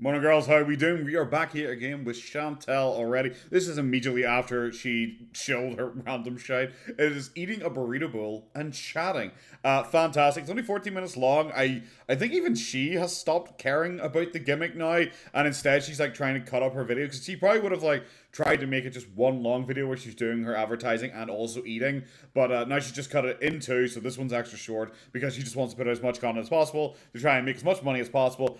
Morning, girls. How are we doing? We are back here again with Chantel already. This is immediately after she shilled her random shite. It is eating a burrito bowl and chatting. Fantastic. It's only 14 minutes long. I think even she has stopped caring about the gimmick now, and instead she's like trying to cut up her video because she probably would have like tried to make it just one long video where she's doing her advertising and also eating, but now she's just cut it in two, so this one's extra short because she just wants to put out as much content as possible to try and make as much money as possible.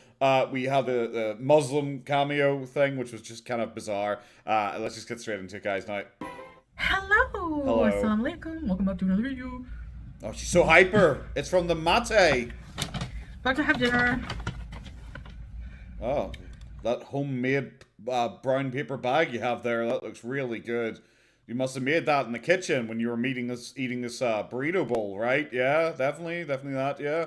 We have the Muslim cameo thing, which was just kind of bizarre. Let's just get straight into it, guys. Now, Hello. Hello. Assalamu alaikum. Welcome back to another video. oh, she's so hyper. It's from the mate. About to have dinner. Oh, that homemade brown paper bag you have there, that looks really good. You must have made that in the kitchen when you were eating this burrito bowl, right? Yeah, definitely that, yeah.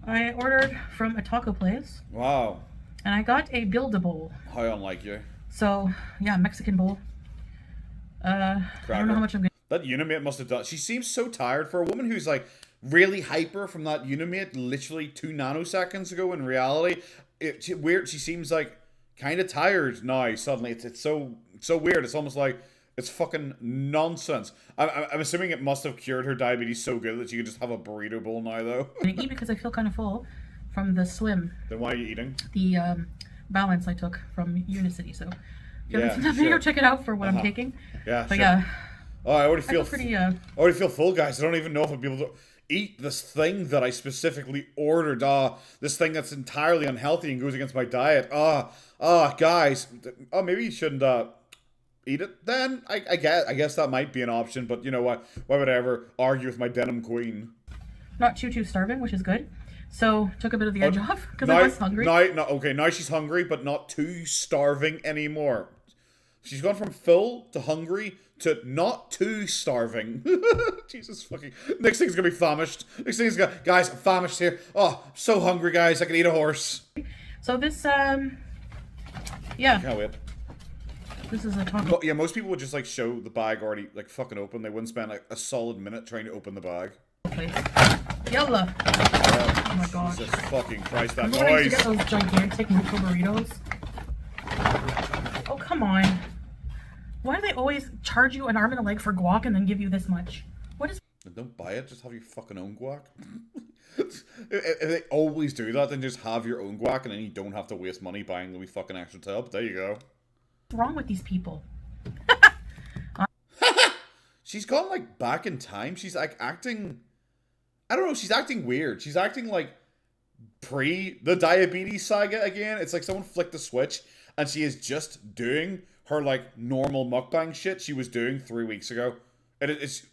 I ordered from a taco place, Wow, and I got a build a bowl. how unlike you. So yeah, Mexican bowl. I don't know how much I'm gonna. That Unimate must have done. She seems so tired for a woman who's like really hyper from that Unimate literally 2 nanoseconds ago. In reality, weird. She seems like kind of tired now. Suddenly, it's so weird. It's almost like it's fucking nonsense. I'm assuming it must have cured her diabetes so good that she could just have a burrito bowl now, though. Eat because I feel kind of full from the swim, Then why are you eating? the balance I took from Unicity. So if you haven't Yeah, seen that video, sure. check it out for what I'm taking. Yeah, But sure. yeah, Oh, I already I feel feel pretty. I already feel full, guys. I don't even know if I'll be able to eat this thing that I specifically ordered. This thing that's entirely unhealthy and goes against my diet. Guys. Oh, maybe you shouldn't eat it then. I guess that might be an option, but you know what? Why would I ever argue with my denim queen? Not too starving, which is good. So took a bit of the edge off because Now, I was hungry. now she's hungry, but not too starving anymore. She's gone from full to hungry to not too starving. Jesus fucking. Next thing's gonna be famished. Next thing's gonna. Guys, I'm famished here. Oh, I'm so hungry, guys. I can eat a horse. So this yeah, Can't wait. this is a taco. Yeah, most people would just like show the bag already like fucking open. They wouldn't spend like a solid minute trying to open the bag. Place. Yalla! Oh my gosh. Jesus fucking Christ, that I'm wanting to noise. get those gigantic mucho burritos. Oh, come on. Why do they always charge you an arm and a leg for guac and then give you this much? What is Don't buy it, just have your fucking own guac. If they always do that, then just have your own guac and then you don't have to waste money buying the wee fucking extra tub. There you go. wrong with these people? She's gone like back in time. She's like acting. I don't know. She's acting weird. She's acting like pre the diabetes saga again. It's like someone flicked the switch and she is just doing her like normal mukbang shit she was doing 3 weeks ago. And it's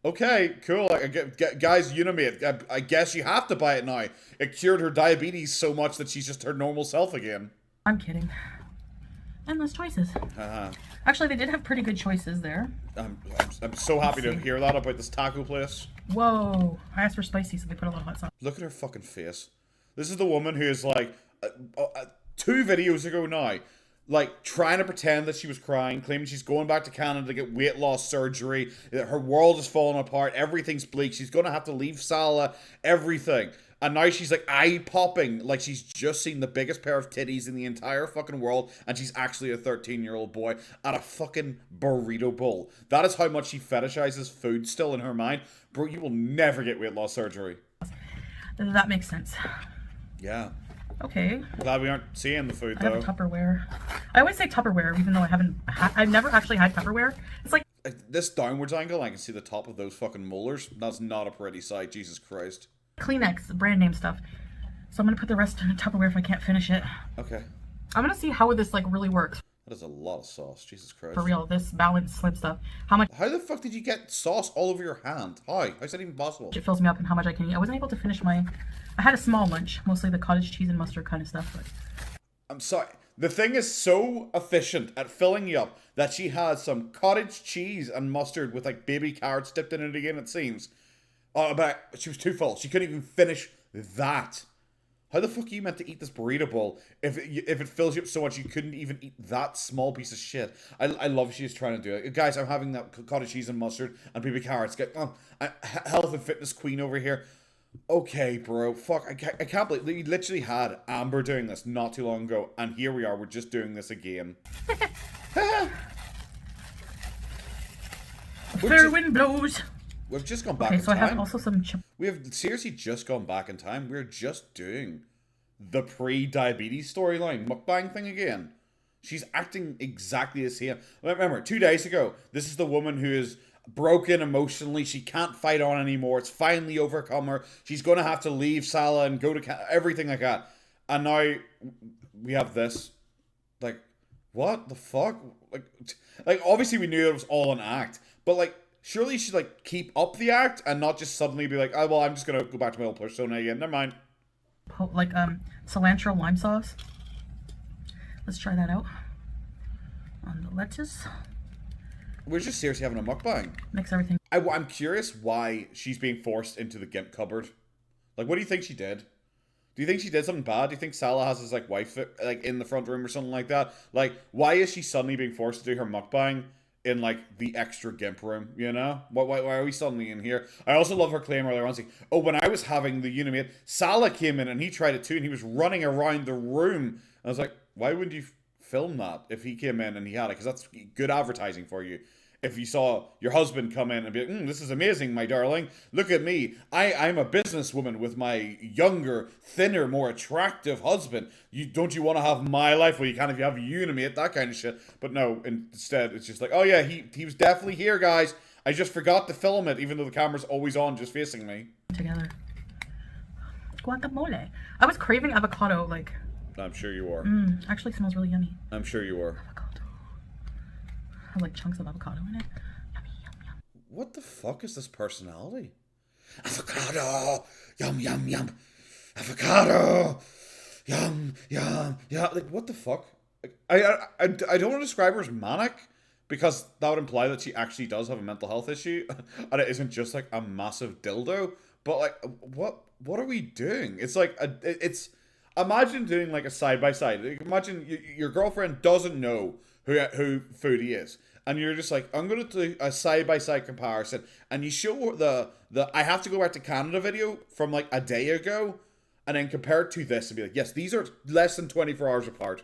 okay, cool. Like, guys, Unimate. I guess you have to buy it now. It cured her diabetes so much that she's just her normal self again. I'm kidding. Endless choices. Actually, they did have pretty good choices there. I'm so happy to hear that about this taco place. Whoa. I asked for spicy, so they put a lot of hot sauce. Look at her fucking face. This is the woman who is like 2 videos ago now, like trying to pretend that she was crying, claiming she's going back to Canada to get weight loss surgery, that her world is falling apart, everything's bleak, she's gonna have to leave Salah, everything. And now she's like eye popping, like she's just seen the biggest pair of titties in the entire fucking world, and she's actually a 13-year-old boy at a fucking burrito bowl. That is how much she fetishizes food still in her mind. Bro, you will never get weight loss surgery. That makes sense. Yeah. Okay. Glad we aren't seeing the food I have though. a Tupperware. I always say Tupperware, even though I've never actually had Tupperware. It's like This downwards angle, I can see the top of those fucking molars. That's not a pretty sight, Jesus Christ. Kleenex, brand name stuff. So I'm gonna put the rest in a Tupperware if I can't finish it. Okay. I'm gonna see how this like really works. That is a lot of sauce, Jesus Christ. For real, this balanced slim stuff. How much How the fuck did you get sauce all over your hand? How's that even possible? it fills me up and how much I can eat. I wasn't able to finish I had a small lunch, mostly the cottage cheese and mustard kind of stuff, but I'm sorry. The thing is so efficient at filling you up that she had some cottage cheese and mustard with like baby carrots dipped in it again, it seems. But she was too full. She couldn't even finish that. How the fuck are you meant to eat this burrito bowl if it fills you up so much you couldn't even eat that small piece of shit? I love she's trying to do it. Guys, I'm having that cottage cheese and mustard and baby carrots. Health and fitness queen over here. Okay, bro. Fuck, I can't believe you literally had Amber doing this not too long ago, and here we are. We're just doing this again. Fair wind blows. We've just gone back Okay, in so time. I have also some We have seriously just gone back in time. We're just doing the pre-diabetes storyline mukbang thing again. She's acting exactly the same. Remember, 2 days ago, this is the woman who is broken emotionally. She can't fight on anymore. It's finally overcome her. She's going to have to leave Salah and go to everything like that. And now we have this. Like, what the fuck? Like obviously we knew it was all an act, but like, surely she should like keep up the act and not just suddenly be like, oh well, I'm just gonna go back to my old persona again. Never mind. like cilantro lime sauce. Let's try that out on the lettuce. We're just seriously having a mukbang. Mix everything. I'm curious why she's being forced into the gimp cupboard. Like, what do you think she did? Do you think she did something bad? Do you think Salah has his like wife like in the front room or something like that? Like, why is she suddenly being forced to do her mukbang in like the extra gimp room? You know, why are we suddenly in here? I also love her claim earlier on saying, "Oh, when I was having the unimate, Salah came in and he tried it too, and he was running around the room." And I was like, why wouldn't you film that if he came in and he had it? Because that's good advertising for you. If you saw your husband come in and be like, this is amazing, my darling. Look at me. I'm a businesswoman with my younger, thinner, more attractive husband. Don't you want to have my life where you kind of have unimate, that kind of shit. But no, instead it's just like, oh yeah, he was definitely here, guys. I just forgot to film it, even though the camera's always on, just facing me. Together. Guacamole. I was craving avocado, like. I'm sure you are. Actually smells really yummy. I'm sure you are. Has like chunks of avocado in it. Yummy, yum, yum. What the fuck is this personality? Avocado! Yum, yum, yum. Avocado! Yum, yum, yeah. Like, what the fuck? Like, I don't want to describe her as manic, because that would imply that she actually does have a mental health issue, and it isn't just like a massive dildo. But like, what are we doing? It's like, it's... Imagine doing like a side-by-side. Imagine your girlfriend doesn't know who Foodie is, and you're just like, I'm gonna do a side-by-side comparison, and you show the I have to go back to Canada video from like a day ago, and then compare it to this and be like, yes, these are less than 24 hours apart.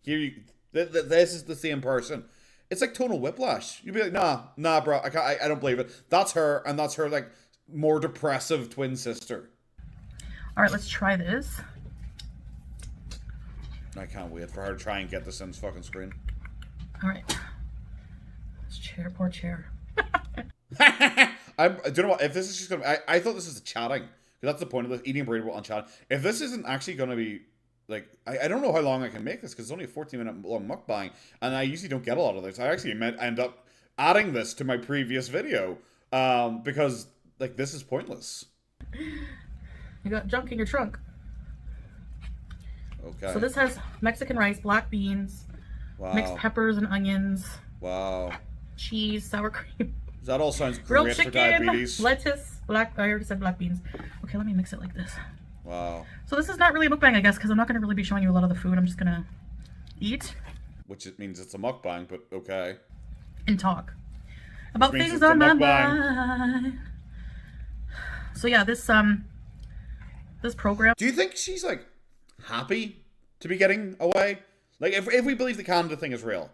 This is the same person. It's like tonal whiplash. You'd be like, nah, bro, I don't believe it. That's her, and that's her like more depressive twin sister. All right, let's try this. I can't wait for her to try and get this in this fucking screen. All right. This chair, poor chair. Do you know what? If this is just gonna, I thought this was chatting, because that's the point of this, eating a burrito on chatting. If this isn't actually gonna be like, I don't know how long I can make this, because it's only a 14-minute long mukbang, and I usually don't get a lot of this. I actually end up adding this to my previous video, because like this is pointless. You got junk in your trunk. Okay. So this has Mexican rice, black beans, mixed peppers and onions. Wow. Cheese, sour cream. That all sounds Grilled great chicken, for diabetes. lettuce, I already said black beans. Okay, let me mix it like this. Wow. So this is not really a mukbang, I guess, because I'm not going to really be showing you a lot of the food. I'm just going to eat. Which it means it's a mukbang, but okay. And talk about things on my mind. So yeah, this program. Do you think she's like happy to be getting away? Like, if we believe the Canada thing is real,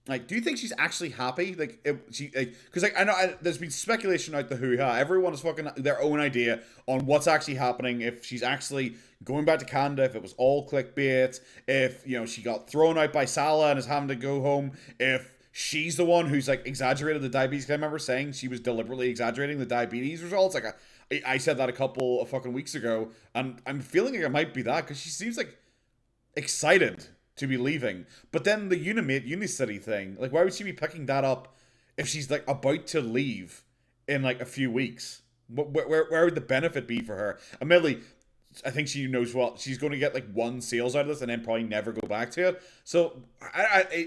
like, do you think she's actually happy? Like, because like I know there's been speculation out the hoo-ha. Everyone has fucking their own idea on what's actually happening. If she's actually going back to Canada, if it was all clickbait, if she got thrown out by Salah and is having to go home, if she's the one who's like exaggerated the diabetes. 'Cause I remember saying she was deliberately exaggerating the diabetes results. Like I said that a couple of fucking weeks ago, and I'm feeling like it might be that, because she seems like excited to be leaving. But then the Unicity thing, like, why would she be picking that up if she's like about to leave in like a few weeks? Where would the benefit be for her? Admittedly, I think she knows what she's going to get, like one sales out of this and then probably never go back to it. So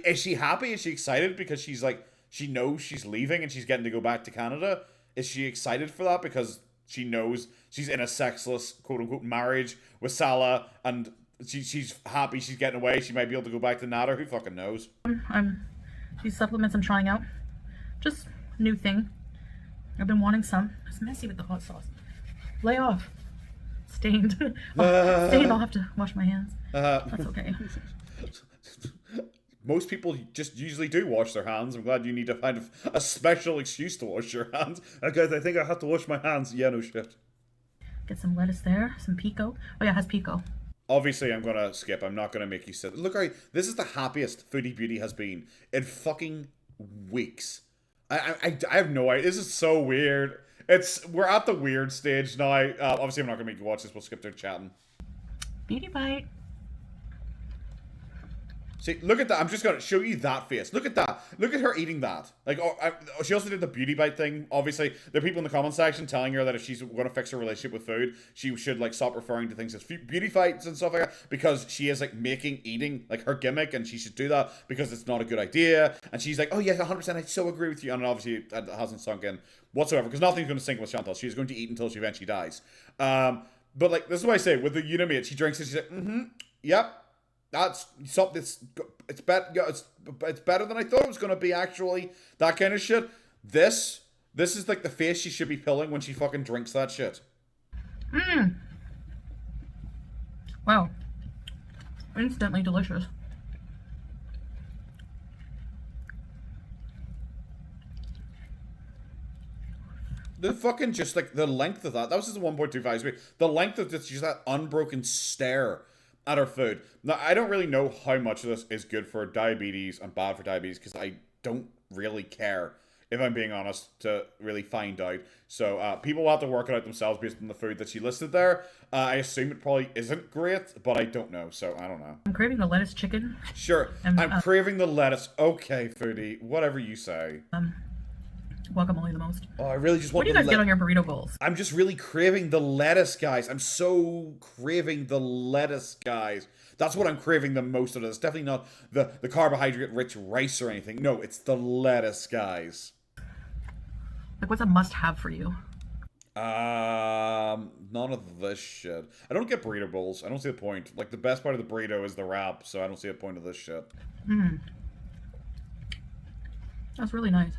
is she happy? Is she excited because she's like, she knows she's leaving and she's getting to go back to Canada? Is she excited for that because she knows she's in a sexless quote unquote marriage with Salah, and she's happy she's getting away? She might be able to go back to Nader. Who fucking knows? These supplements I'm trying out, just new thing. I've been wanting some. It's messy with the hot sauce. Lay off. Stained. Stained, I'll have to wash my hands. That's okay. Most people just usually do wash their hands. I'm glad you need to find a special excuse to wash your hands. Guys, I think I have to wash my hands. Yeah, no shit. Get some lettuce there. Some pico. Oh yeah, it has pico. Obviously, I'm gonna skip. I'm not gonna make you sit. Look, this is the happiest Foodie Beauty has been in fucking weeks. I have no idea. This is so weird. We're at the weird stage now. Obviously, I'm not gonna make you watch this. We'll skip their chatting. Beauty bite. See, look at that. I'm just going to show you that face. Look at that. Look at her eating that. Like, she also did the beauty bite thing. Obviously, there are people in the comment section telling her that if she's going to fix her relationship with food, she should, like, stop referring to things as beauty fights and stuff like that, because she is, like, making eating, like, her gimmick, and she should do that because it's not a good idea. And she's like, oh, yes, 100%, I so agree with you. And obviously, it hasn't sunk in whatsoever, because nothing's going to sink with Chantal. She's going to eat until she eventually dies. But, like, this is what I say. With the Unimate, she drinks it, she's like, yep. That's something. It's better than I thought it was gonna be. Actually, that kind of shit. This is like the face she should be pulling when she fucking drinks that shit. Wow. Instantly delicious. The fucking just like the length of that. That was just a 1.25. The length of just that unbroken stare at our food. Now, I don't really know how much of this is good for diabetes and bad for diabetes, because I don't really care, if I'm being honest, to really find out. So people will have to work it out themselves based on the food that she listed there. I assume it probably isn't great, but I don't know, so I don't know. I'm craving the lettuce chicken. Sure, I'm craving the lettuce. Okay, Foodie, whatever you say. Guacamole the most. Oh, I really just want. What do you guys get on your burrito bowls? I'm just really craving the lettuce, guys. I'm so craving the lettuce, guys. That's what I'm craving the most of. It's definitely not the carbohydrate-rich rice or anything. No, it's the lettuce, guys. Like, what's a must-have for you? None of this shit. I don't get burrito bowls. I don't see the point. Like, the best part of the burrito is the wrap, so I don't see a point of this shit. That's really nice.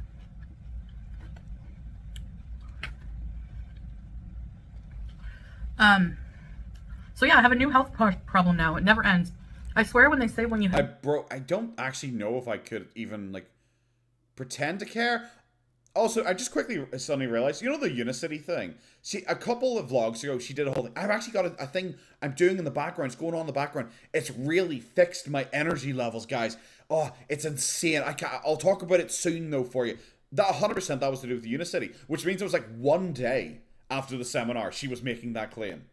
So yeah, I have a new health problem now. It never ends. I swear when they say when you have... I don't actually know if I could even, like, pretend to care. Also, I just quickly suddenly realized, you know the Unicity thing? See, a couple of vlogs ago, she did a whole thing. I've actually got a thing I'm doing in the background. It's going on in the background. It's really fixed my energy levels, guys. Oh, it's insane. I'll talk about it soon, though, for you. That 100% that was to do with the Unicity, which means it was like one day after the seminar she was making that claim.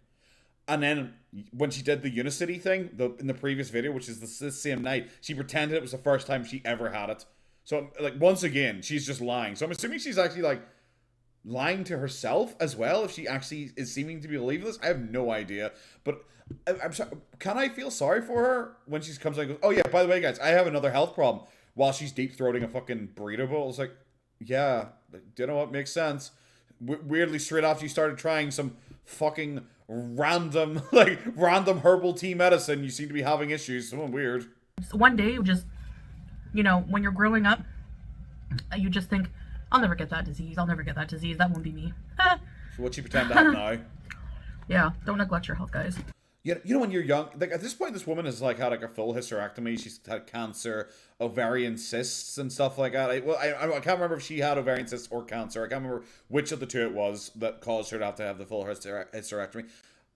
And then when she did the Unicity thing, in the previous video, which is this same night, she pretended it was the first time she ever had it. So, like, once again, she's just lying. So I'm assuming she's actually, like, lying to herself as well, if she actually is seeming to believe this. I have no idea. But I'm sorry, can I feel sorry for her when she comes out and goes, oh yeah, by the way, guys, I have another health problem, while she's deep-throating a fucking burrito bowl? It's like, yeah, do you know what makes sense? Weirdly, straight after you started trying some fucking random herbal tea medicine, you seem to be having issues. Something weird. So one day, you just, you know, when you're growing up, you just think, I'll never get that disease. I'll never get that disease. That won't be me. So what you pretend to have now? Yeah, don't neglect your health, guys. You know, when you're young, like at this point, this woman has like had like a full hysterectomy. She's had cancer, ovarian cysts, and stuff like that. I can't remember if she had ovarian cysts or cancer. I can't remember which of the two it was that caused her to have the full hysterectomy.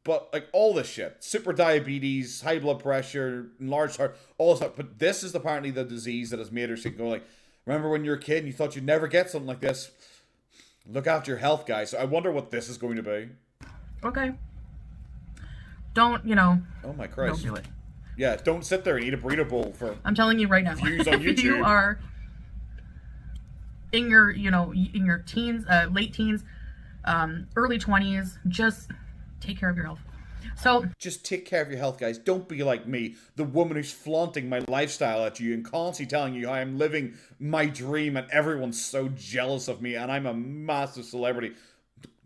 But like all this shit, super diabetes, high blood pressure, enlarged heart, all this stuff. But this is apparently the disease that has made her go like, remember when you were a kid and you thought you'd never get something like this? Look after your health, guys. So I wonder what this is going to be. Okay. Don't, you know. Oh my Christ. Don't do it. Yeah, don't sit there and eat a burrito bowl for. I'm telling you right now. Views on YouTube. If you are in your, you know, in your teens, late teens, early 20s, just take care of your health. So just take care of your health, guys. Don't be like me, the woman who's flaunting my lifestyle at you and constantly telling you how I'm living my dream and everyone's so jealous of me and I'm a massive celebrity.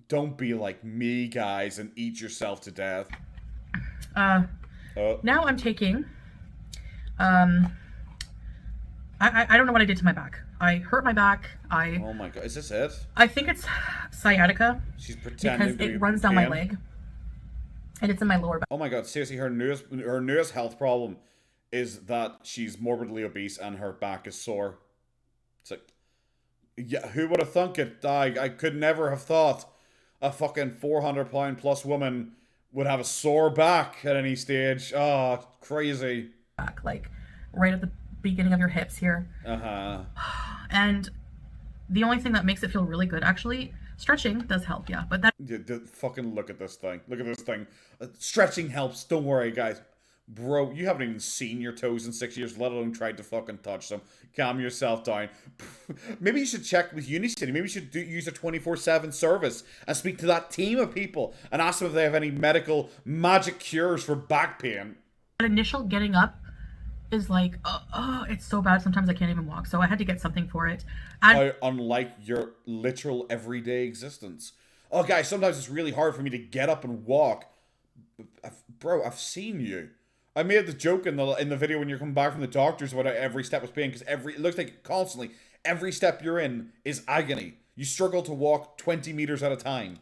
Don't be like me, guys, and eat yourself to death. Now I'm taking, I don't know what I did to my back. I hurt my back. Oh my god, is this it? I think it's sciatica. She's pretending because to it runs down my pain. leg, and it's in my lower back. Oh my god, seriously, her newest health problem is that she's morbidly obese and her back is sore. It's like, yeah, who would have thunk it? I could never have thought a fucking 400-pound plus woman would have a sore back at any stage. Oh, crazy. Like right at the beginning of your hips here. And the only thing that makes it feel really good, actually, stretching does help, yeah. But that fucking look at this thing. Look at this thing. Stretching helps. Don't worry, guys. Bro, you haven't even seen your toes in 6 years, let alone tried to fucking touch them. Calm yourself down. Maybe you should check with Unicity. Maybe you should use a 24/7 service and speak to that team of people and ask them if they have any medical magic cures for back pain. initial getting up is like, it's so bad. Sometimes I can't even walk. So I had to get something for it. How unlike your literal everyday existence. Oh, guys, sometimes it's really hard for me to get up and walk. Bro, I've seen you. I made the joke in the video when you're coming back from the doctors about how every step was pain, because it looks like constantly every step you're in is agony. You struggle to walk 20 meters at a time.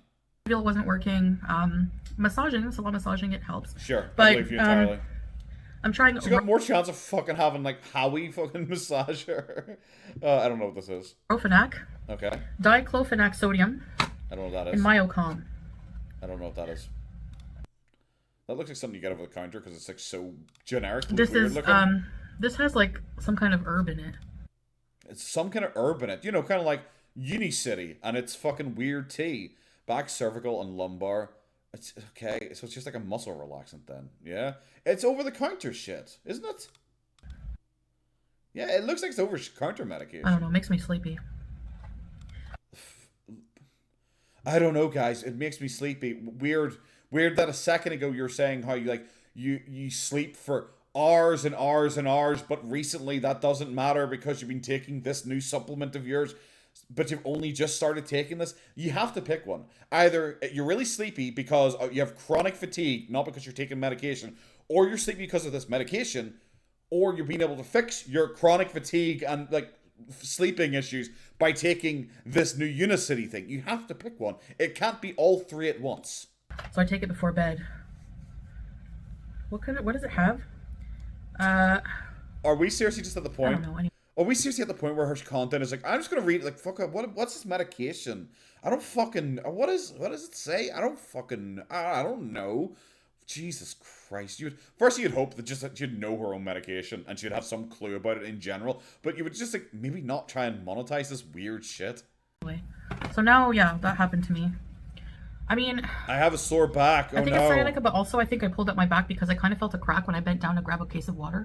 Feel wasn't working. Massaging, salon massaging, it helps. Sure, but, I believe you entirely. I'm trying. So you got more chance of fucking having like Howie fucking massage her. I don't know what this is. Diclofenac. Okay. Diclofenac sodium. I don't know what that is. And Myocalm. I don't know what that is. That looks like something you get over the counter because it's like so generic. This is looking. This has like some kind of herb in it. It's some kind of herb in it. You know, kind of like Unicity and it's fucking weird tea. Back, cervical, and lumbar. It's okay. So it's just like a muscle relaxant then. Yeah. It's over the counter shit, isn't it? Yeah, it looks like it's over counter medication. I don't know. It makes me sleepy. I don't know, guys. It makes me sleepy. Weird that a second ago you're saying how you sleep for hours and hours and hours, but recently that doesn't matter because you've been taking this new supplement of yours, but you've only just started taking this. You have to pick one. Either you're really sleepy because you have chronic fatigue, not because you're taking medication, or you're sleepy because of this medication, or you're being able to fix your chronic fatigue and like sleeping issues by taking this new Unicity thing. You have to pick one. It can't be all three at once. So I take it before bed. What does it have? Are we seriously just at the point? I don't know. Are we seriously at the point where her content is like, I'm just gonna read like, fuck up, what's this medication? I don't fucking, what does it say? I don't know. Jesus Christ. First you'd hope that she'd know her own medication and she'd have some clue about it in general, but you would just like maybe not try and monetize this weird shit. So now, yeah, that happened to me. I mean, I have a sore back. Oh no. I think it's sciatica, but also I think I pulled up my back because I kind of felt a crack when I bent down to grab a case of water.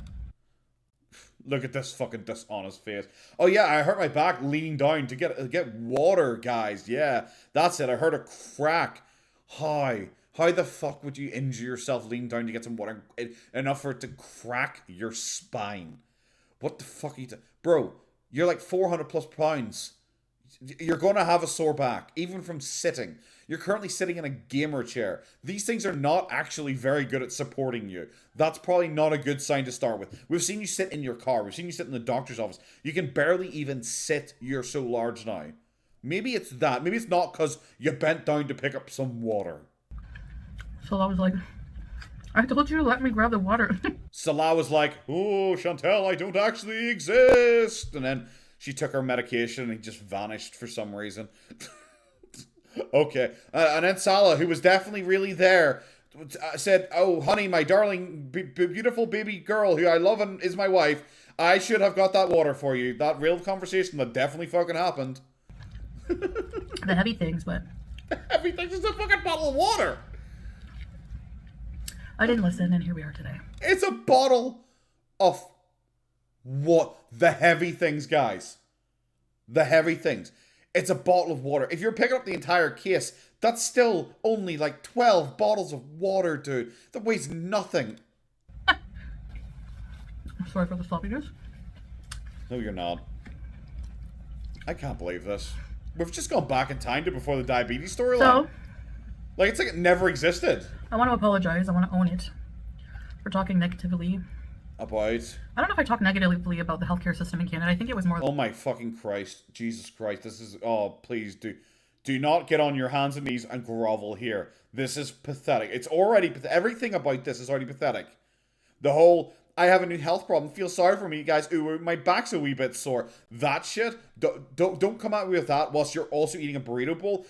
Look at this fucking dishonest face. Oh yeah, I hurt my back leaning down to get water, guys. Yeah, that's it. I heard a crack. How the fuck would you injure yourself leaning down to get some water enough for it to crack your spine? What the fuck are you doing? Bro, you're like 400 plus pounds. You're going to have a sore back, even from sitting. You're currently sitting in a gamer chair. These things are not actually very good at supporting you. That's probably not a good sign to start with. We've seen you sit in your car. We've seen you sit in the doctor's office. You can barely even sit. You're so large now. Maybe it's that. Maybe it's not because you bent down to pick up some water. So I was like, I told you to let me grab the water. Salah was like, oh, Chantel, I don't actually exist. And then she took her medication and he just vanished for some reason. Okay. And then Salah, who was definitely really there, said, oh, honey, my darling, beautiful baby girl who I love and is my wife, I should have got that water for you. That real conversation that definitely fucking happened. The heavy things, but... The heavy things is a fucking bottle of water. I didn't listen, and here we are today. It's a bottle of what? The heavy things, guys. The heavy things. It's a bottle of water. If you're picking up the entire case, that's still only like 12 bottles of water, dude. That weighs nothing. I'm sorry for the sloppiness. No, you're not. I can't believe this. We've just gone back in time to before the diabetes storyline. So, like, it's like it never existed. I want to apologize. I want to own it for talking negatively About? I don't know if I talk negatively about the healthcare system in Canada. I think it was more. Oh my fucking Christ. Jesus Christ. This is... Oh, please do not get on your hands and knees and grovel here. This is pathetic. It's already... Everything about this is already pathetic. The whole... I have a new health problem. Feel sorry for me, guys. Ooh, my back's a wee bit sore. That shit. Don't come at me with that whilst you're also eating a burrito bowl.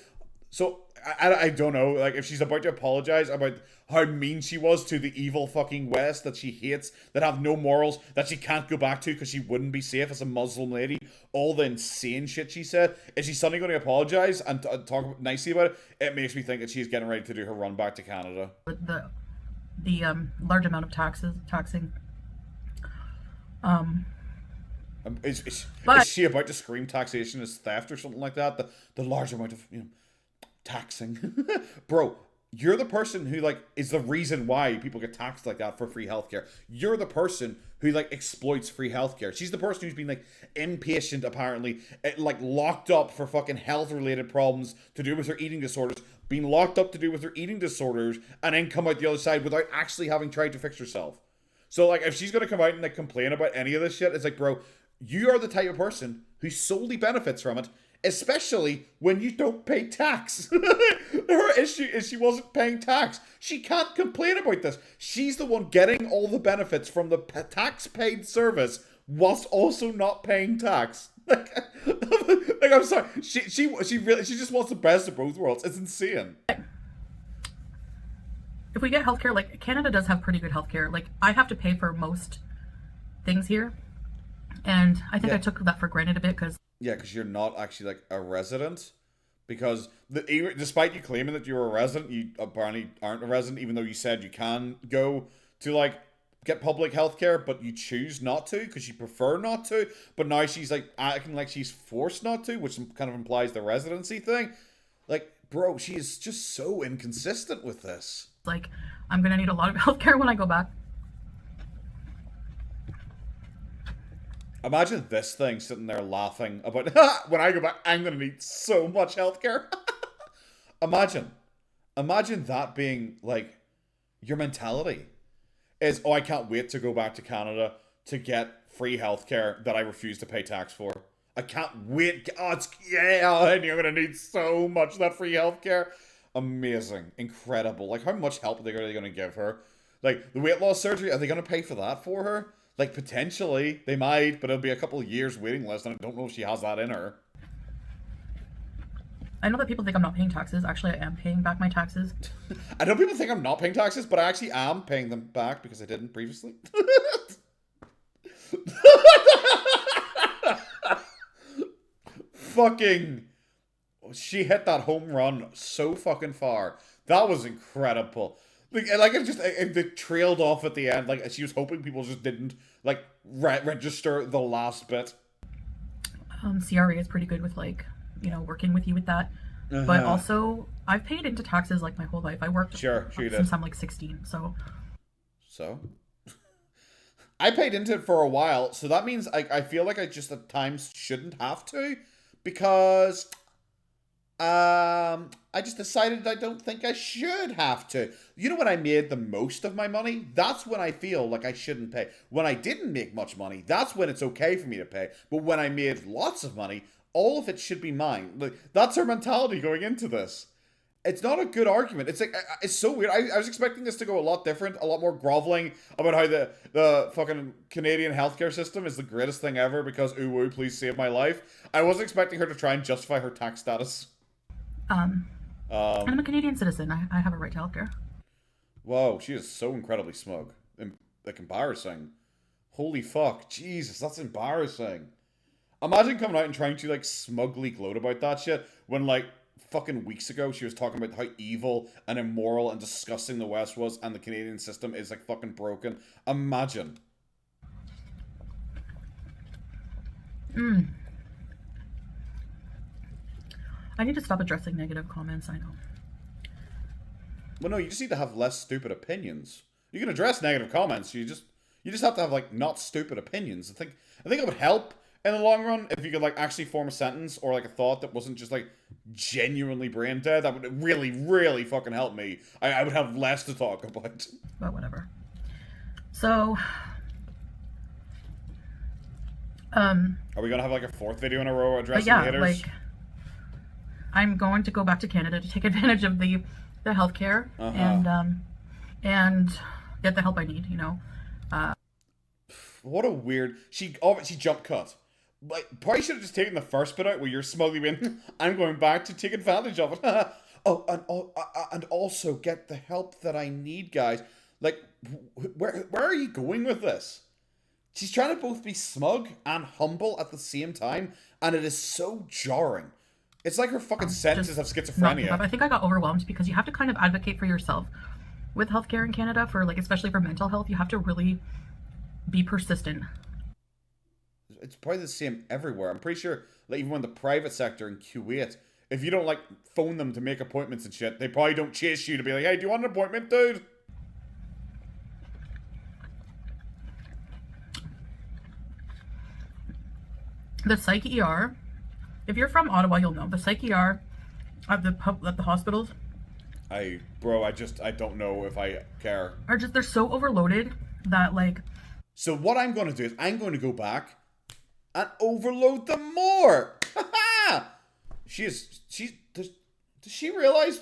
So, I don't know, like, if she's about to apologize about how mean she was to the evil fucking West that she hates, that have no morals, that she can't go back to because she wouldn't be safe as a Muslim lady, all the insane shit she said, is she suddenly going to apologize and talk nicely about it? It makes me think that she's getting ready to do her run back to Canada. The large amount of taxing. Is she about to scream taxation is theft or something like that? The large amount of, taxing. Bro, you're the person who, like, is the reason why people get taxed like that for free healthcare. You're the person who, like, exploits free healthcare. She's the person who's been, like, inpatient, apparently, like, locked up for fucking health-related problems to do with her eating disorders, being locked up to do with her eating disorders, and then come out the other side without actually having tried to fix herself. So, like, if she's gonna come out and, like, complain about any of this shit, it's like, bro, you are the type of person who solely benefits from it, especially when you don't pay tax. Her issue is she wasn't paying tax. She can't complain about this. She's the one getting all the benefits from the tax-paid service whilst also not paying tax. Like, I'm sorry. She just wants the best of both worlds. It's insane. If we get healthcare, like, Canada does have pretty good healthcare. Like, I have to pay for most things here. And I think I took that for granted a bit because... Yeah, because you're not actually, like, a resident. Because despite you claiming that you're a resident, you apparently aren't a resident, even though you said you can go to, like, get public healthcare, but you choose not to because you prefer not to. But now she's, like, acting like she's forced not to, which kind of implies the residency thing. Like, bro, she is just so inconsistent with this. Like, I'm going to need a lot of healthcare when I go back. Imagine this thing sitting there laughing about, when I go back, I'm going to need so much healthcare. Imagine that being, like, your mentality. Is, oh, I can't wait to go back to Canada to get free healthcare that I refuse to pay tax for. I can't wait. Oh, you're going to need so much of that free healthcare. Amazing. Incredible. Like, how much help are they going to give her? Like, the weight loss surgery, are they going to pay for that for her? Like, potentially, they might, but it'll be a couple of years waiting list, and I don't know if she has that in her. I know that people think I'm not paying taxes. Actually, I am paying back my taxes. I know people think I'm not paying taxes, but I actually am paying them back because I didn't previously. Fucking... She hit that home run so fucking far. That was incredible. Like it trailed off at the end. Like, she was hoping people just didn't, like, register the last bit. CRA is pretty good with, like, working with you with that. But also, I've paid into taxes, like, my whole life. I worked since I'm, like, 16, so... So? I paid into it for a while, so that means I feel like I just at times shouldn't have to, because... I just decided I don't think I should have to. You know when I made the most of my money? That's when I feel like I shouldn't pay. When I didn't make much money, that's when it's okay for me to pay. But when I made lots of money, all of it should be mine. Like, that's her mentality going into this. It's not a good argument. It's like, it's so weird. I was expecting this to go a lot different, a lot more groveling about how the fucking Canadian healthcare system is the greatest thing ever because, ooh, woo, please save my life. I wasn't expecting her to try and justify her tax status. And I'm a Canadian citizen. I have a right to healthcare. Whoa, she is so incredibly smug. Like, embarrassing. Holy fuck. Jesus, that's embarrassing. Imagine coming out and trying to, like, smugly gloat about that shit when, like, fucking weeks ago she was talking about how evil and immoral and disgusting the West was and the Canadian system is, like, fucking broken. Imagine. I need to stop addressing negative comments, I know. Well, no, you just need to have less stupid opinions. You can address negative comments, you just have to have, like, not stupid opinions. I think it would help in the long run if you could, like, actually form a sentence or, like, a thought that wasn't just, like, genuinely brain dead. That would really, really fucking help me. I would have less to talk about. But whatever. So, Are we gonna have like a fourth video in a row but addressing yeah, haters? like I'm going to go back to Canada to take advantage of the healthcare and get the help I need. You know. What a weird. She jump cut. Like, probably should have just taken the first bit out where you're smugly in. I'm going back to take advantage of it. And also get the help that I need, guys. Like, where are you going with this? She's trying to both be smug and humble at the same time, and it is so jarring. It's like her fucking sentences have schizophrenia. I think I got overwhelmed because you have to kind of advocate for yourself with healthcare in Canada, for like, especially for mental health. You have to really be persistent. It's probably the same everywhere. I'm pretty sure, like, even in the private sector in Kuwait, if you don't like phone them to make appointments and shit, they probably don't chase you to be like, hey, do you want an appointment, dude? The psych ER, if you're from Ottawa, you'll know the psych ER at the hospitals. I don't know if I care. They're so overloaded that, like. So what I'm going to do is I'm going to go back and overload them more. Does she realize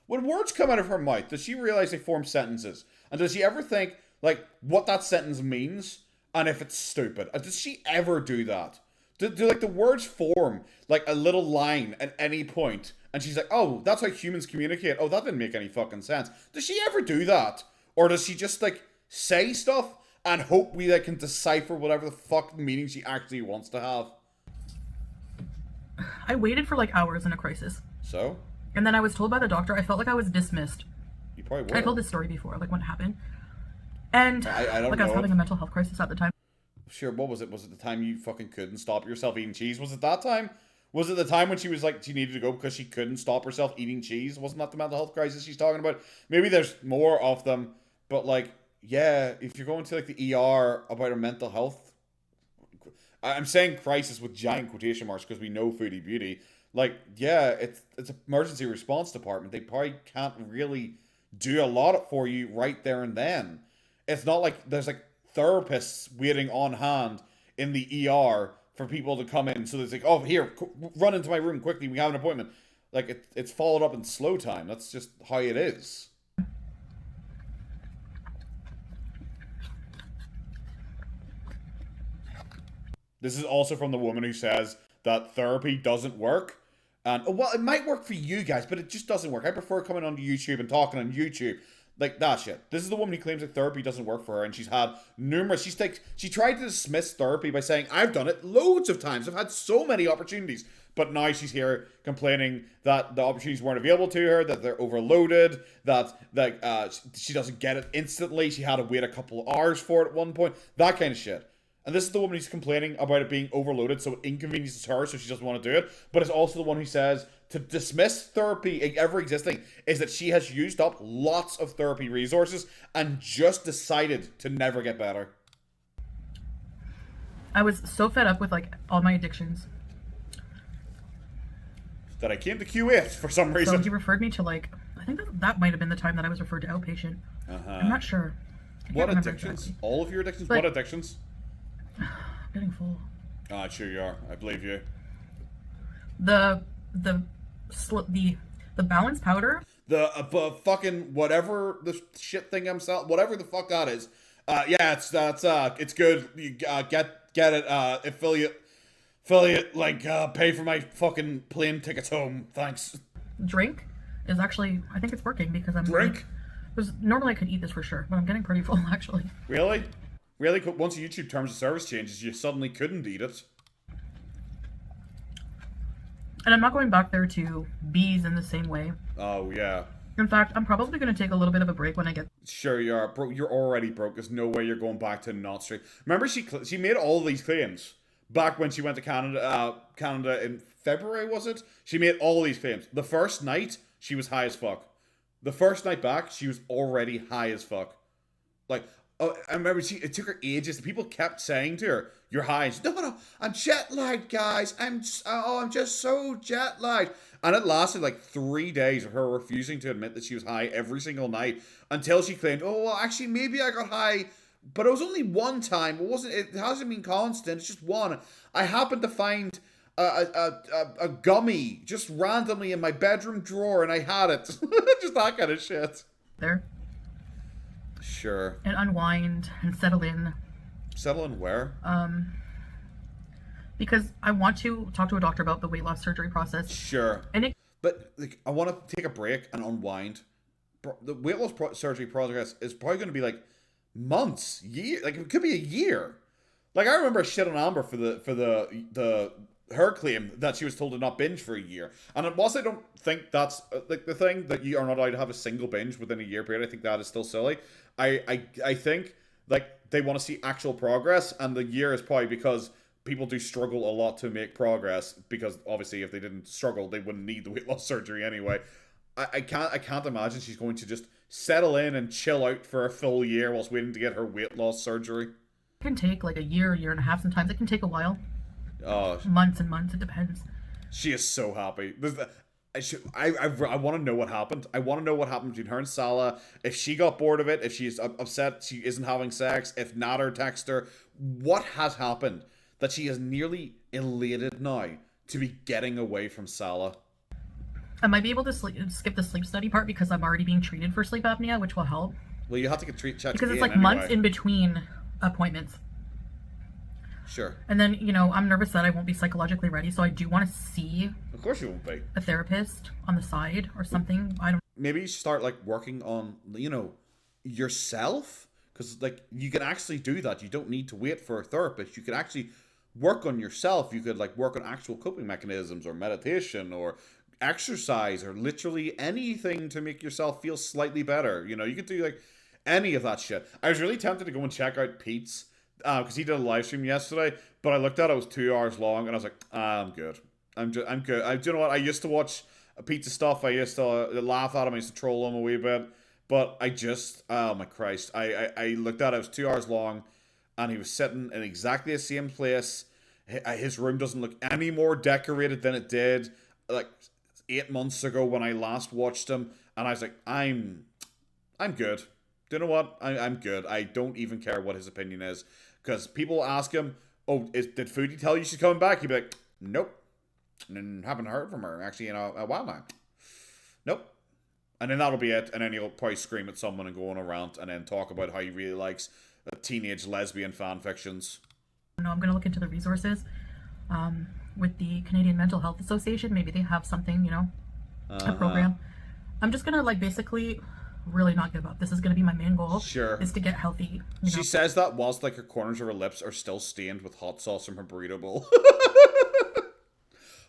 when words come out of her mouth, does she realize they form sentences? And does she ever think like what that sentence means and if it's stupid? Does she ever do that? Do like the words form like a little line at any point and she's like, oh, that's how humans communicate. Oh, that didn't make any fucking sense. Does she ever do that? Or does she just like say stuff and hope we like can decipher whatever the fuck meaning she actually wants to have? I waited for like hours in a crisis. So? And then I was told by the doctor, I felt like I was dismissed. You probably were. I told this story before, like when it happened. And I don't like know. I was having a mental health crisis at the time. Sure, what was it? Was it the time you fucking couldn't stop yourself eating cheese? Was it that time? Was it the time when she was like, she needed to go because she couldn't stop herself eating cheese? Wasn't that the mental health crisis she's talking about? Maybe there's more of them, but like, yeah, if you're going to like the ER about her mental health, I'm saying crisis with giant quotation marks because we know Foodie Beauty. Like, yeah, it's an emergency response department. They probably can't really do a lot for you right there and then. It's not like there's like therapists waiting on hand in the ER for people to come in. So it's like, oh, here, run into my room quickly. We have an appointment. Like, it's followed up in slow time. That's just how it is. This is also from the woman who says that therapy doesn't work. And, well, it might work for you guys, but it just doesn't work. I prefer coming onto YouTube and talking on YouTube. Like, that shit. This is the woman who claims that therapy doesn't work for her, and she's had numerous... She tried to dismiss therapy by saying, I've done it loads of times. I've had so many opportunities. But now she's here complaining that the opportunities weren't available to her, that they're overloaded, that she doesn't get it instantly. She had to wait a couple of hours for it at one point. That kind of shit. And this is the woman who's complaining about it being overloaded, so it inconveniences her, so she doesn't want to do it. But it's also the one who says to dismiss therapy ever existing is that she has used up lots of therapy resources and just decided to never get better. I was so fed up with like all my addictions that I came to Q8 for some reason. So he referred me to like, I think that might have been the time that I was referred to outpatient. I'm not sure. What addictions? Exactly. All of your addictions? But what addictions? I'm getting full. Sure you are. I believe you. The balance powder. The fucking whatever the shit thing I'm selling, whatever the fuck that is. Yeah, it's good. You get it. Affiliate, like pay for my fucking plane tickets home. Thanks. Drink is actually, I think it's working because I'm drink. Normally I could eat this for sure, but I'm getting pretty full actually. Really? Really? Once YouTube terms of service changes, you suddenly couldn't eat it. And I'm not going back there to bees in the same way. Oh, yeah. In fact, I'm probably going to take a little bit of a break when I get... Sure you are. Bro, you're already broke. There's no way you're going back to not straight. Remember, she made all these claims back when she went to Canada in February, was it? She made all these claims. The first night, she was high as fuck. The first night back, she was already high as fuck. Like... Oh, I remember it took her ages. People kept saying to her, "You're high." And she, no, I'm jet lagged, guys. I'm just so jet lagged. And it lasted like 3 days of her refusing to admit that she was high every single night until she claimed, "Oh, well, actually, maybe I got high But it was only one time. It hasn't been constant. It's just one. I happened to find a gummy just randomly in my bedroom drawer, and I had it. Just that kind of shit. There. Sure. And unwind and settle in. Settle in where? Because I want to talk to a doctor about the weight loss surgery process. Sure. But like, I want to take a break and unwind. The weight loss surgery process is probably going to be like months, like it could be a year. Like I remember shit on Amber for the her claim that she was told to not binge for a year. And whilst I don't think that's like the thing that you are not allowed to have a single binge within a year period, I think that is still silly. I think like they want to see actual progress, and the year is probably because people do struggle a lot to make progress, because obviously if they didn't struggle, they wouldn't need the weight loss surgery anyway. I can't imagine she's going to just settle in and chill out for a full year whilst waiting to get her weight loss surgery. It can take like a year and a half. Sometimes it can take a while. Months and months. It depends. She is so happy. I want to know what happened. I want to know what happened between her and Salah. If she got bored of it, if she's upset she isn't having sex, if Nader texted her, what has happened that she is nearly elated now to be getting away from Salah? I might be able to skip the sleep study part because I'm already being treated for sleep apnea, which will help. Well, you have to get checked because it's like anyway. Months in between appointments. Sure. And then, I'm nervous that I won't be psychologically ready, so I do want to see... Of course you won't be. ...a therapist on the side or something. I don't... Maybe you start, like, working on, yourself? Because, like, you can actually do that. You don't need to wait for a therapist. You can actually work on yourself. You could, like, work on actual coping mechanisms or meditation or exercise or literally anything to make yourself feel slightly better. You could do, like, any of that shit. I was really tempted to go and check out Pete's, because he did a live stream yesterday, but I looked at it was 2 hours long, and I was like, I'm good. I'm good. Do you know what? I used to watch pizza stuff. I used to laugh at him. I used to troll him a wee bit, but I just, oh my Christ. I looked at it. It was 2 hours long, and he was sitting in exactly the same place. His room doesn't look any more decorated than it did, like, 8 months ago when I last watched him, and I was like, I'm good. Do you know what? I'm good. I don't even care what his opinion is. Because people ask him, did Foodie tell you she's coming back? He'd be like, nope. And haven't heard from her, actually, in a while now. Nope. And then that'll be it. And then he'll probably scream at someone and go on a rant and then talk about how he really likes teenage lesbian fan fictions. No, I'm going to look into the resources with the Canadian Mental Health Association. Maybe they have something, a program. I'm just going to, basically... really not give up. This is going to be my main goal. Sure. Is to get healthy. She says that whilst her corners of her lips are still stained with hot sauce from her burrito bowl.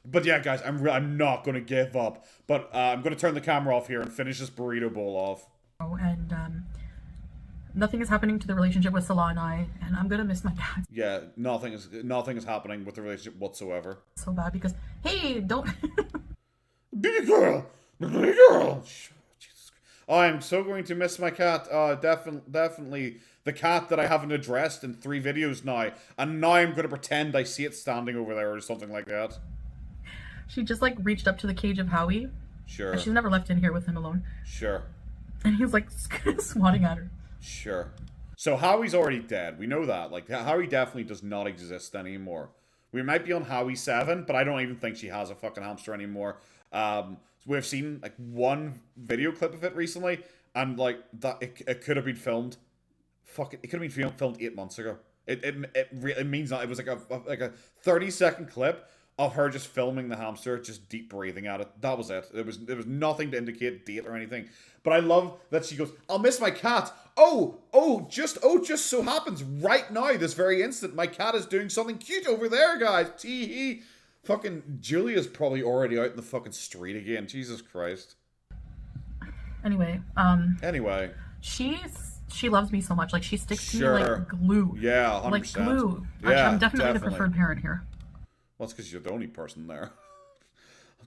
But yeah, guys, I'm not going to give up. But I'm going to turn the camera off here and finish this burrito bowl off. And nothing is happening to the relationship with Salah and I'm going to miss my dad. Yeah, nothing is happening with the relationship whatsoever. So bad because, hey, don't... Baby girl! Baby girl! I'm so going to miss my cat. Definitely the cat that I haven't addressed in 3 videos now. And now I'm going to pretend I see it standing over there or something like that. She just, reached up to the cage of Howie. Sure. And she's never left in here with him alone. Sure. And he's, swatting at her. Sure. So Howie's already dead. We know that. Howie definitely does not exist anymore. We might be on Howie 7, but I don't even think she has a fucking hamster anymore. We've seen one video clip of it recently, and that it could have been filmed. It could have been filmed 8 months ago. It means that it was like a 30-second clip of her just filming the hamster, just deep breathing at it. That was it. There was nothing to indicate date or anything. But I love that she goes, "I'll miss my cat. Just so happens right now, this very instant, my cat is doing something cute over there, guys. Tee-hee." Fucking Julia's probably already out in the fucking street again. Jesus Christ. Anyway. She loves me so much. She sticks to me like glue. Yeah, 100%. Like glue. Yeah, I'm definitely the preferred parent here. Well, it's because you're the only person there.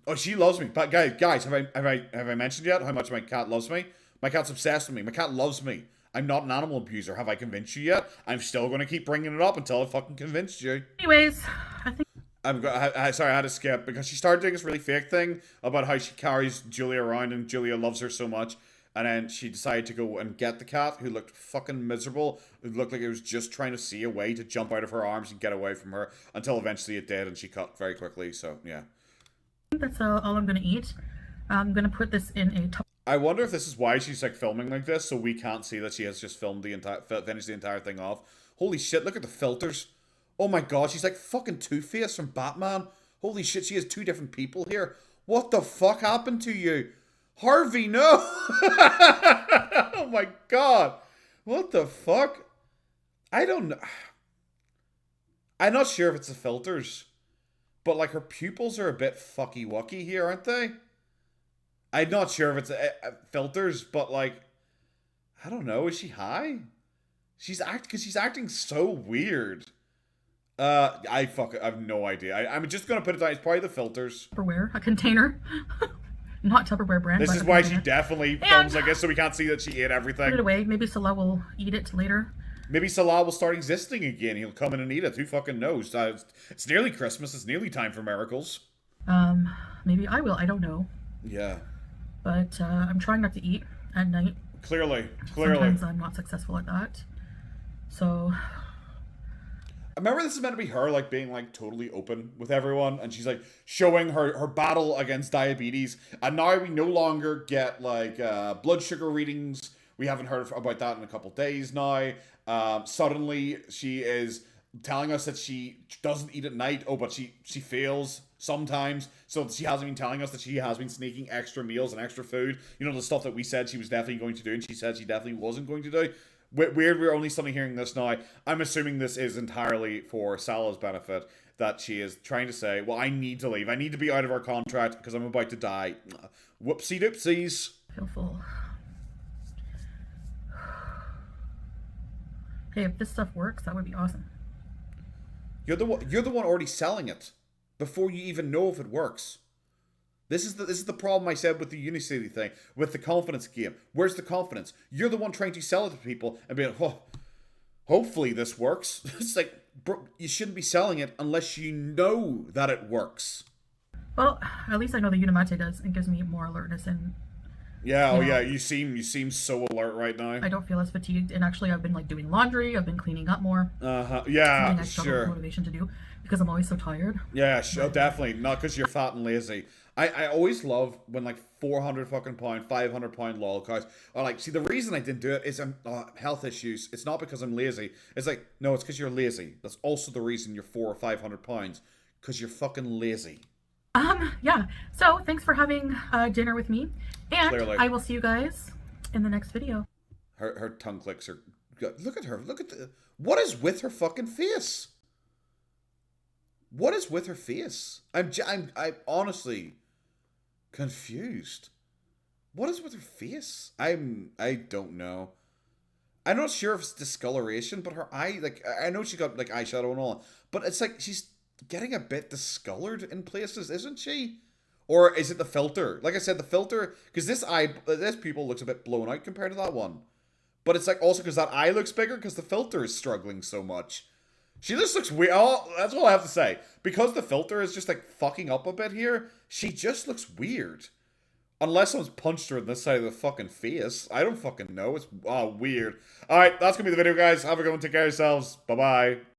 Oh, she loves me. But guys, have I mentioned yet how much my cat loves me? My cat's obsessed with me. My cat loves me. I'm not an animal abuser. Have I convinced you yet? I'm still going to keep bringing it up until I fucking convinced you. Anyways, I think... Sorry, I had to skip because she started doing this really fake thing about how she carries Julia around and Julia loves her so much. And then she decided to go and get the cat, who looked fucking miserable. It looked like it was just trying to see a way to jump out of her arms and get away from her, until eventually it did, and she cut very quickly. So yeah. I think that's all I'm gonna eat. I'm gonna put this in a I wonder if this is why she's like filming like this, so we can't see that she has just filmed the entire, finished the entire thing off. Holy shit! Look at the filters. Oh my god, she's like fucking Two-Face from Batman. Holy shit, she has two different people here. What the fuck happened to you, Harvey? No. Oh my god. What the fuck? I don't know. I'm not sure if it's the filters, but like her pupils are a bit fucky wucky here, aren't they? I'm not sure if it's filters, but like, I don't know. Is she high? She's acting so weird. I have no idea. I'm just gonna put it down. It's probably the filters. Tupperware, a container, not Tupperware brand. This is why she definitely films like this, so we can't see that she ate everything. Put it away. Maybe Salah will eat it later. Maybe Salah will start existing again. He'll come in and eat it. Who fucking knows? It's nearly Christmas. It's nearly time for miracles. Maybe I will. I don't know. Yeah. But I'm trying not to eat at night. Clearly. Sometimes I'm not successful at that. So I remember this is meant to be her like being like totally open with everyone, and she's like showing her battle against diabetes, and now we no longer get like blood sugar readings. We haven't heard about that in a couple days now. Suddenly she is telling us that she doesn't eat at night. Oh, but she fails sometimes. So she hasn't been telling us that she has been sneaking extra meals and extra food. You know, the stuff that we said she was definitely going to do, and she said she definitely wasn't going to do. Weird, we're only suddenly hearing this now. I'm assuming this is entirely for Salah's benefit, that she is trying to say, well, I need to leave. I need to be out of our contract because I'm about to die. Whoopsie doopsies. I feel full. Hey, if this stuff works, that would be awesome. You're the one already selling it before you even know if it works. This is the problem I said with the Unicity thing, with the confidence game. Where's the confidence? You're the one trying to sell it to people and being, oh, hopefully this works. It's like, bro, you shouldn't be selling it unless you know that it works. Well, at least I know the Unimate does. It gives me more alertness, and yeah, yeah, you seem so alert right now. I don't feel as fatigued, and actually I've been like doing laundry, I've been cleaning up more. Yeah, something I struggle with motivation to do because I'm always so tired. Yeah, sure, definitely. Not because you're fat and lazy. I always love when like 400 fucking pound, 500 pound lol cows are like, see, the reason I didn't do it is health issues. It's not because I'm lazy. It's like, no, it's because you're lazy. That's also the reason you're 400 or 500 pounds, because you're fucking lazy. Yeah. So thanks for having dinner with me, and Clearly. I will see you guys in the next video. Her tongue clicks are good. Look at her. Look at what is with her fucking face? What is with her face? I'm honestly confused. What is with her face? I don't know. I'm not sure if it's discoloration, but her eye, like, I know she got like eyeshadow and all, but it's like she's getting a bit discolored in places, isn't she? Or is it the filter? Like I said, the filter, because this pupil looks a bit blown out compared to that one. But it's like also because that eye looks bigger because the filter is struggling so much. She just looks weird. Oh, that's all I have to say. Because the filter is just like fucking up a bit here, she just looks weird. Unless someone's punched her in this side of the fucking face. I don't fucking know. It's weird. Alright, that's gonna be the video, guys. Have a good one. Take care of yourselves. Bye-bye.